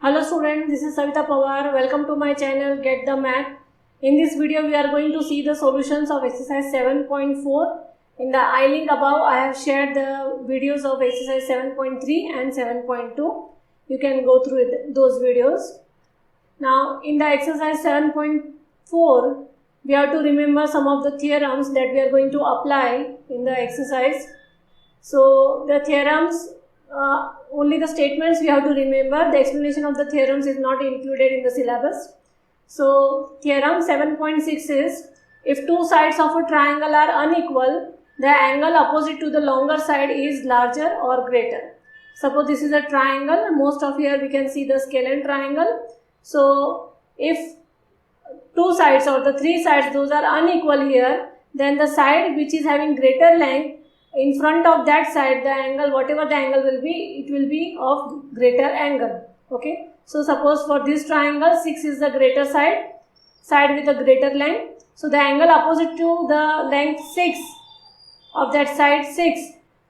Hello students, this is Savita Pawar. Welcome to my channel Get the Math. In this video we are going to see the solutions of exercise 7.4. In the I-link above I have shared the videos of exercise 7.3 and 7.2. You can go through those videos. Now in the exercise 7.4 we have to remember some of the theorems that we are going to apply in the exercise. So the theorems, only the statements we have to remember. The explanation of the theorems is not included in the syllabus. So theorem 7.6 is, if two sides of a triangle are unequal, the angle opposite to the longer side is larger or greater. Suppose this is a triangle. Most of here we can see the scalene triangle. So if two sides or the three sides, those are unequal here, then the side which is having greater length, in front of that side, the angle, whatever the angle will be, it will be of greater angle. Okay. So suppose for this triangle, 6 is the greater side with a greater length. So the angle opposite to the length 6 of that side 6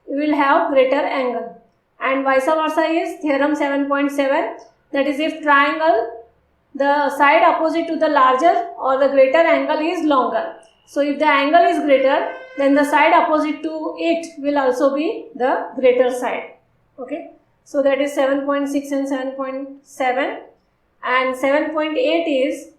will have greater angle. And vice versa is theorem 7.7. That is, if triangle, the side opposite to the larger or the greater angle is longer. So if the angle is greater, then the side opposite to it will also be the greater side. Okay. So that is 7.6 and 7.7. And 7.8 is,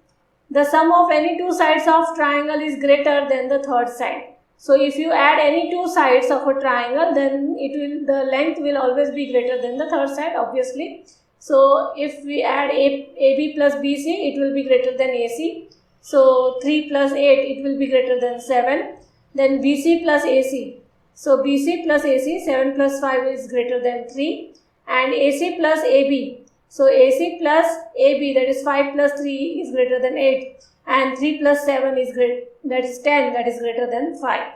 the sum of any two sides of triangle is greater than the third side. So if you add any two sides of a triangle, then the length will always be greater than the third side, obviously. So if we add AB plus BC, it will be greater than AC. So 3 plus 8, it will be greater than 7. Then BC plus AC. So BC plus AC, 7 plus 5 is greater than 3. And AC plus AB. So AC plus AB, that is 5 plus 3 is greater than 8. And 3 plus 7 is that is 10, that is greater than 5.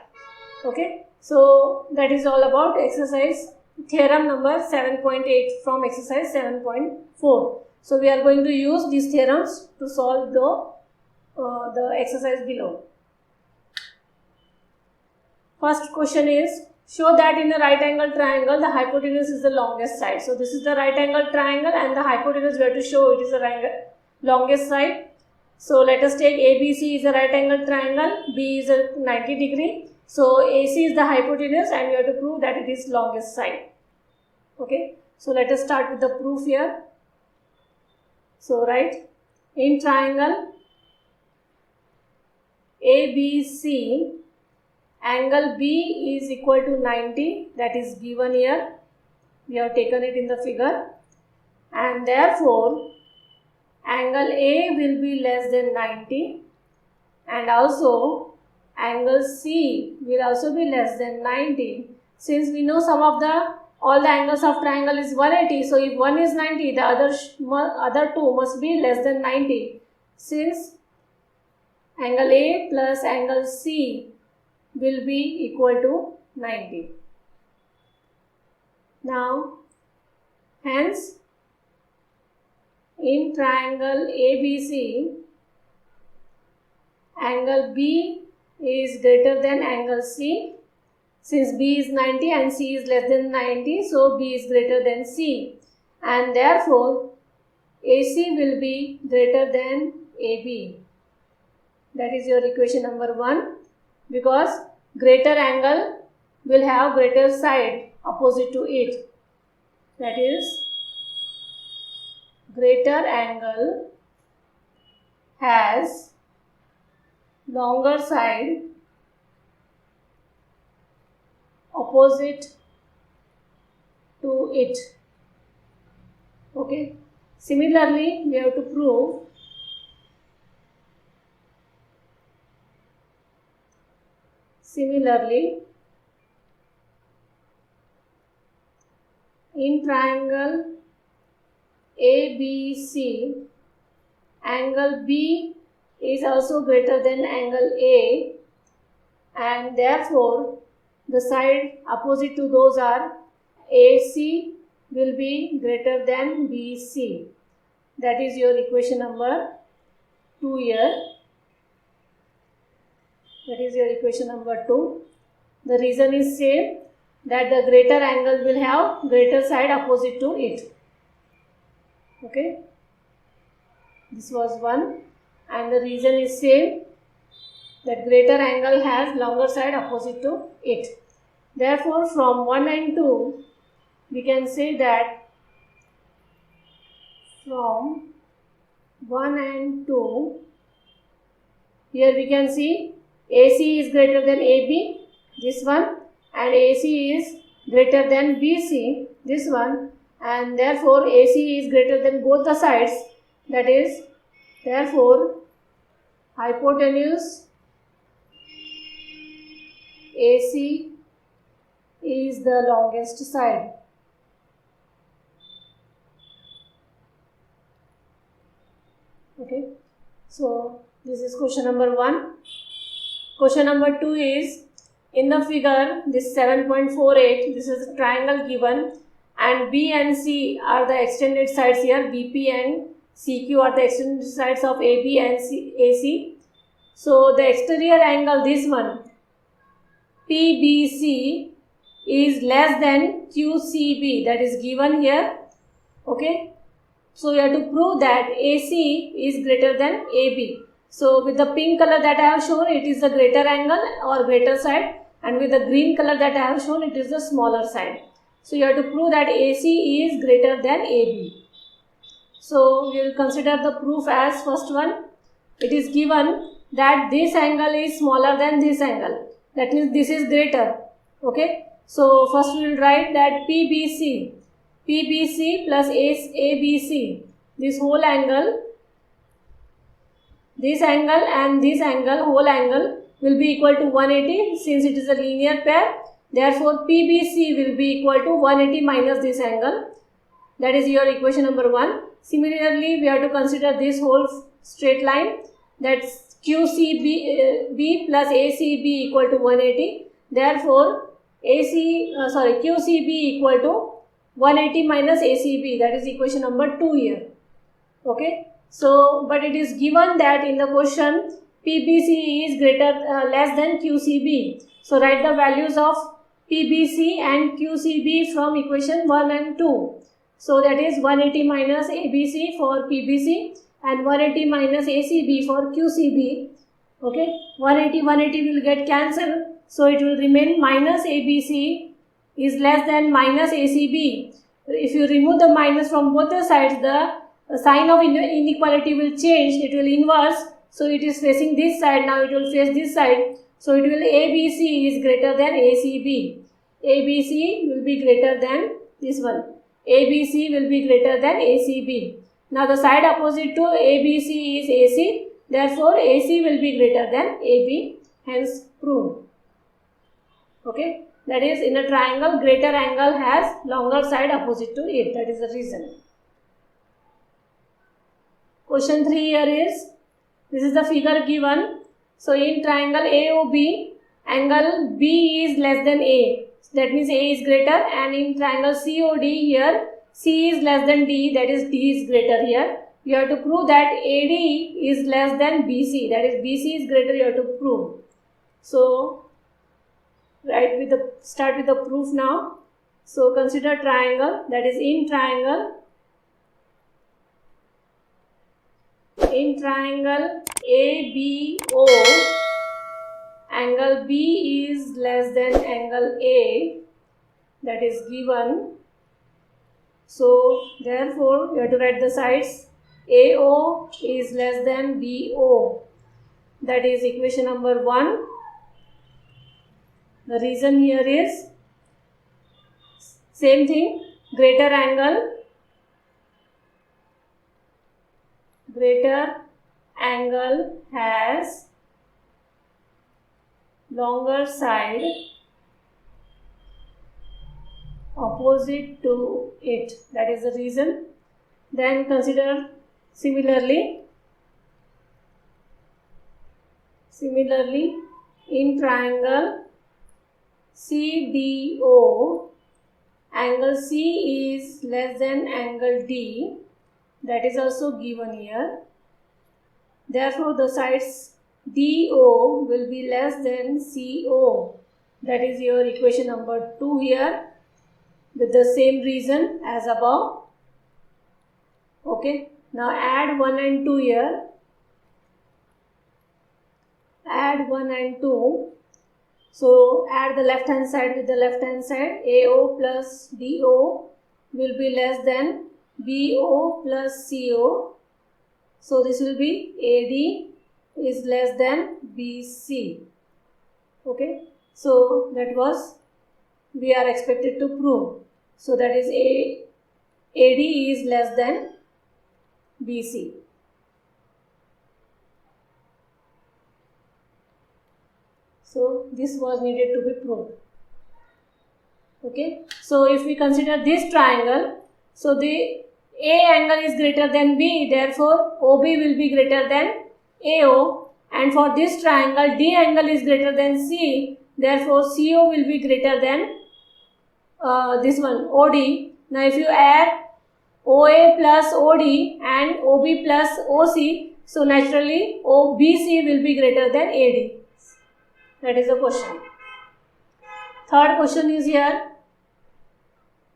Okay. So that is all about exercise theorem number 7.8 from exercise 7.4. So we are going to use these theorems to solve the exercise below. First question is, show that in a right angle triangle the hypotenuse is the longest side. So this is the right angle triangle and the hypotenuse we have to show it is the longest side. So let us take ABC is a right angle triangle, B is a 90 degree. So AC is the hypotenuse and we have to prove that it is longest side. Okay. So let us start with the proof here. So write, in triangle ABC, angle B is equal to 90, that is given here. We have taken it in the figure. And therefore, angle A will be less than 90. And also, angle C will also be less than 90. Since we know all the angles of triangle is 180. So if one is 90, the other two must be less than 90. Since angle A plus angle C will be equal to 90. Now, hence, in triangle ABC, angle B is greater than angle C. Since B is 90 and C is less than 90, so B is greater than C. And therefore, AC will be greater than AB. That is your equation number 1. Because greater angle will have greater side opposite to it. That is, greater angle has longer side opposite to it. Okay. Similarly, we have to prove in triangle ABC, angle B is also greater than angle A, and therefore the side opposite to those are AC will be greater than BC. That is your equation number 2 here. That is your equation number 2. The reason is same, that the greater angle will have greater side opposite to it. Okay. This was 1, and the reason is same, that greater angle has longer side opposite to it. Therefore, from 1 and 2, we can say that from 1 and 2, here we can see AC is greater than AB, this one, and AC is greater than BC, this one, and therefore AC is greater than both the sides, that is, therefore hypotenuse AC is the longest side. Okay, so this is question number 1. Question number 2 is, in the figure, this 7.48, this is a triangle given, and B and C are the extended sides here, BP and CQ are the extended sides of AB and AC. So the exterior angle, this one, PBC is less than QCB, that is given here. Okay, so you have to prove that AC is greater than AB. So with the pink color that I have shown, it is the greater angle or greater side, and with the green color that I have shown, it is the smaller side. So you have to prove that AC is greater than AB. So we will consider the proof as first one. It is given that this angle is smaller than this angle. That means this is greater. Okay. So first we will write that PBC plus ABC, this whole angle, this angle and this angle, whole angle will be equal to 180 since it is a linear pair. Therefore PBC will be equal to 180 minus this angle. That is your equation number 1. Similarly, we have to consider this whole straight line, that's QCB plus ACB equal to 180. Therefore QCB equal to 180 minus ACB, that is equation number 2 here. Okay, so but it is given that in the question PBC is less than QCB. So write the values of PBC and QCB from equation 1 and 2. So that is 180 minus ABC for PBC and 180 minus ACB for QCB. Okay, 180 will get cancelled. So it will remain minus ABC is less than minus ACB. If you remove the minus from both the sides, the sign of inequality will change. It will inverse. So it is facing this side. Now it will face this side. So it will ABC is greater than ACB. ABC will be greater than this one. ABC will be greater than ACB. Now the side opposite to ABC is AC. Therefore AC will be greater than AB. Hence proved. Okay. That is, in a triangle, greater angle has longer side opposite to it. That is the reason. Question 3 here is, this is the figure given. So in triangle AOB, angle B is less than A. That means A is greater, and in triangle COD here, C is less than D, that is D is greater here. You have to prove that AD is less than BC, that is BC is greater, you have to prove. So start with the proof now. So consider triangle, that is in triangle ABO, angle B is less than angle A, that is given. So therefore you have to write the sides. AO is less than BO, that is equation number 1. The reason here is same thing, greater angle has longer side opposite to it, that is the reason. Then consider similarly in triangle CDO, angle C is less than angle D, that is also given here. Therefore the sides DO will be less than CO, that is your equation number 2 here, with the same reason as above. Okay, Now add 1 and 2 here. Add 1 and 2. So add the left hand side with the left hand side. AO plus DO will be less than BO plus CO. So this will be AD is less than BC. Okay. So that was we are expected to prove. So that is AD is less than BC. So this was needed to be proved. Okay. So if we consider this triangle, so the A angle is greater than B, therefore OB will be greater than AO, and for this triangle D angle is greater than C, therefore CO will be greater than this one OD. Now if you add OA plus OD and OB plus OC, so naturally OBC will be greater than AD. That is the question. Third question is here.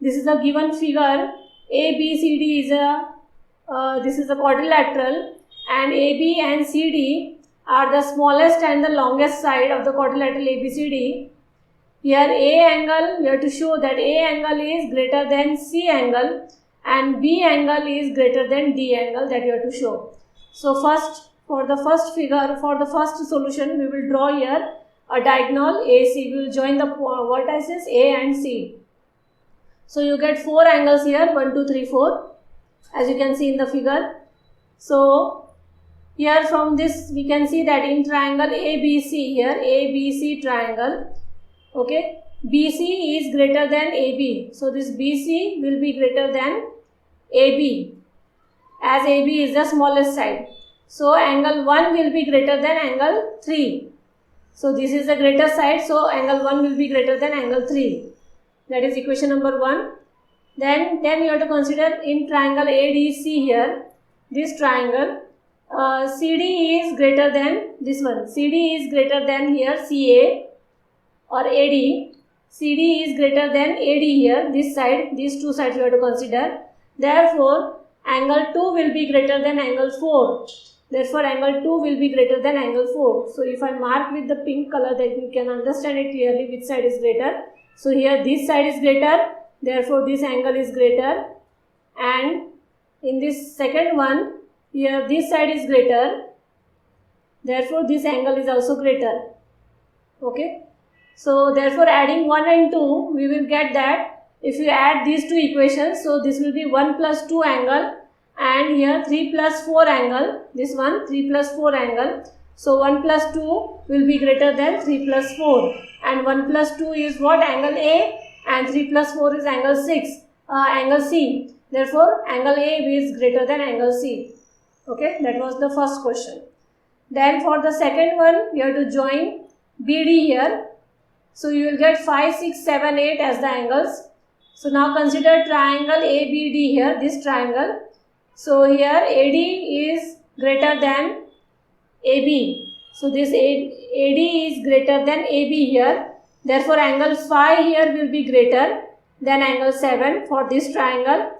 This is a given figure. ABCD is this is a quadrilateral, and AB and CD are the smallest and the longest side of the quadrilateral ABCD. Here A angle, we have to show that A angle is greater than C angle and B angle is greater than D angle, that you have to show. So first, for the first figure, for the first solution, we will draw here a diagonal AC. We will join the vertices A and C. So you get 4 angles here, 1, 2, 3, 4, as you can see in the figure. So here from this we can see that in triangle ABC, here ABC triangle, okay, BC is greater than AB. So this BC will be greater than AB, as AB is the smallest side. So angle 1 will be greater than angle 3. So this is the greater side, so angle 1 will be greater than angle 3. That is equation number 1. Then you have to consider in triangle ADC here, this triangle, CD is greater than this one. CD is greater than here CA or AD. CD is greater than AD here, this side, these two sides you have to consider. Therefore, angle 2 will be greater than angle 4. Therefore, angle 2 will be greater than angle 4. So, if I mark with the pink color, then you can understand it clearly which side is greater. So, here this side is greater, therefore, this angle is greater. And in this second one, here this side is greater, therefore, this angle is also greater. Okay. So, therefore, adding 1 and 2, we will get that if you add these two equations, so this will be 1 plus 2 angle, and here 3 plus 4 angle, this one 3 plus 4 angle. So 1 plus 2 will be greater than 3 plus 4, and 1 plus 2 is what? Angle A, and 3 plus 4 is angle angle C. Therefore, angle A is greater than angle C. Okay, that was the first question. Then for the second one, you have to join BD here. So you will get 5, 6, 7, 8 as the angles. So now consider triangle ABD here, this triangle. So here AD is greater than AB. So this AD is greater than AB here. Therefore angle phi here will be greater than angle 7 for this triangle.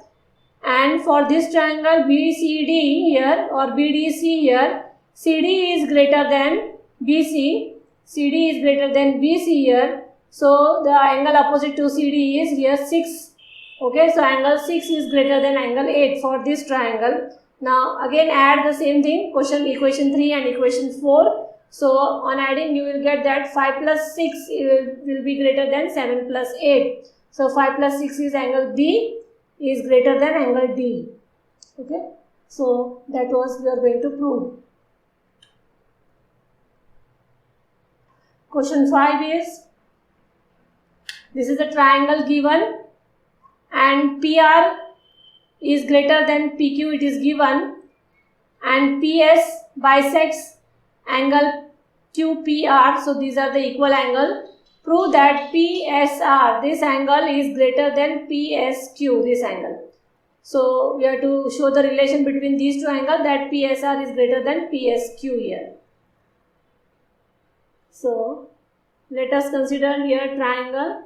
And for this triangle BCD here or BDC here, CD is greater than BC. CD is greater than BC here. So the angle opposite to CD is here 6. Okay, so angle 6 is greater than angle 8 for this triangle. Now again add the same thing, equation 3 and equation 4. So on adding you will get that 5 plus 6 will be greater than 7 plus 8. So 5 plus 6 is angle B is greater than angle D. Okay, so that was we are going to prove. Question 5 is, this is a triangle given and PR is greater than PQ, it is given, and PS bisects angle QPR, so these are the equal angle. Prove that PSR, this angle is greater than PSQ, this angle. So we have to show the relation between these two angles, that PSR is greater than PSQ here. So let us consider here triangle.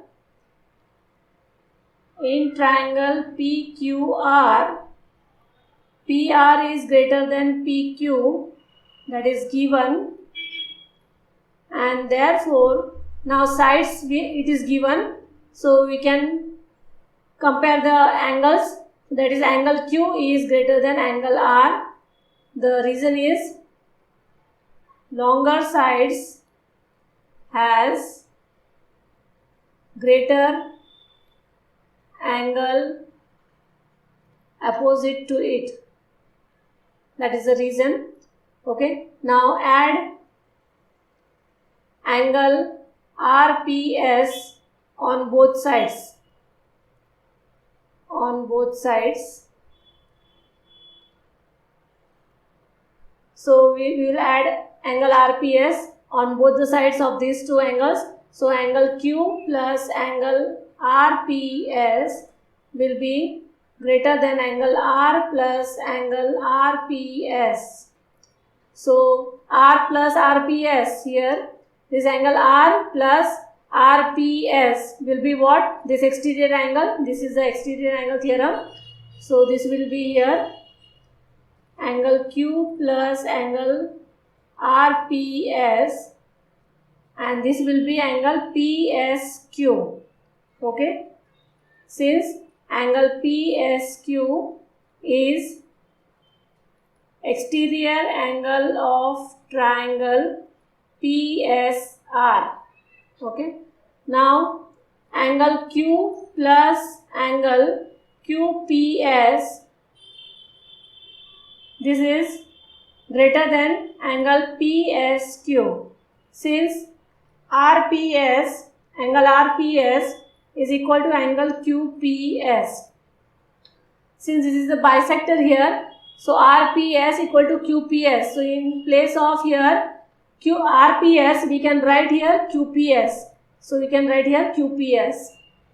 In triangle PQR, PR is greater than PQ, that is given, and therefore now sides it is given, so we can compare the angles. That is, angle Q is greater than angle R. The reason is longer sides has greater angle opposite to it. That is the reason. Okay. Now add angle RPS on both sides. So we will add angle RPS on both the sides of these two angles. So angle Q plus angle RPS will be greater than angle R plus angle RPS. So R plus RPS here, this angle R plus RPS will be what? This exterior angle. This is the exterior angle theorem. So this will be here angle Q plus angle RPS, and this will be angle PSQ. Okay. Since angle PSQ is exterior angle of triangle PSR. Okay. Now angle Q plus angle QPS, this is greater than angle PSQ. Since RPS, angle RPS is equal to angle QPS. Since this is the bisector here, so RPS equal to QPS. So in place of here RPS, we can write here QPS. So we can write here QPS.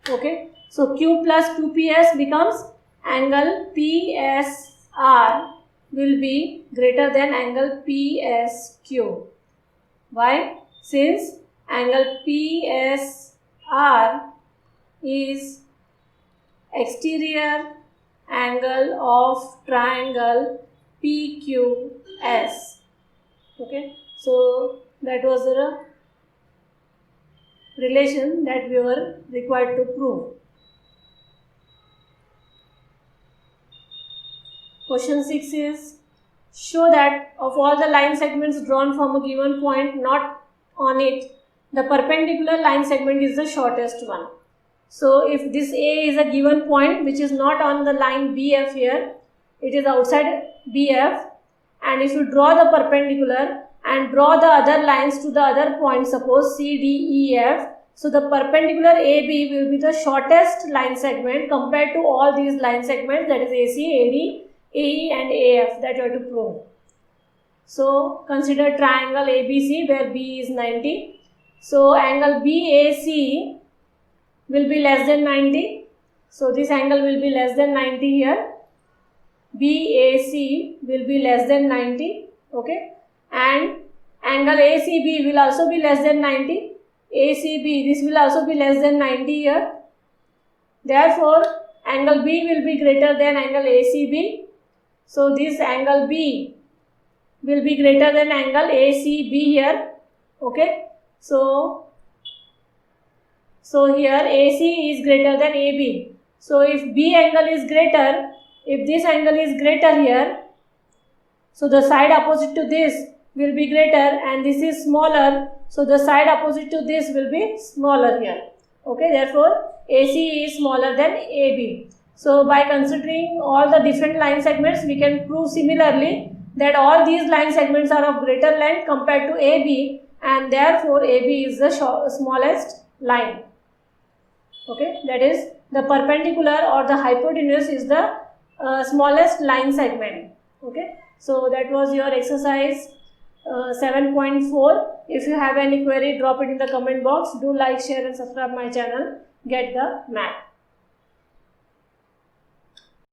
Okay. So Q plus QPS becomes angle PSR will be greater than angle PSQ. Why? Since angle PSR is exterior angle of triangle PQS. Okay. So that was the relation that we were required to prove. Question 6 is, show that of all the line segments drawn from a given point not on it, the perpendicular line segment is the shortest one. So if this A is a given point which is not on the line BF here, it is outside BF, and if you draw the perpendicular and draw the other lines to the other points, suppose C, D, E, F, so the perpendicular AB will be the shortest line segment compared to all these line segments, that is AC, AD, AE and AF, that you have to prove. So consider triangle ABC where B is 90. So angle BAC will be less than 90. So this angle will be less than 90 here. BAC will be less than 90. Okay. And angle ACB will also be less than 90. ACB, this will also be less than 90 here. Therefore, angle B will be greater than angle ACB. So this angle B will be greater than angle ACB here. Okay. So here AC is greater than AB. So if B angle is greater, if this angle is greater here, so the side opposite to this will be greater, and this is smaller, so the side opposite to this will be smaller here. Okay. Therefore, AC is smaller than AB. So by considering all the different line segments, we can prove similarly that all these line segments are of greater length compared to AB, and therefore AB is the smallest line. Okay, that is, the perpendicular or the hypotenuse is the smallest line segment. Okay, so that was your exercise 7.4. If you have any query, drop it in the comment box. Do like, share and subscribe my channel. Get the math.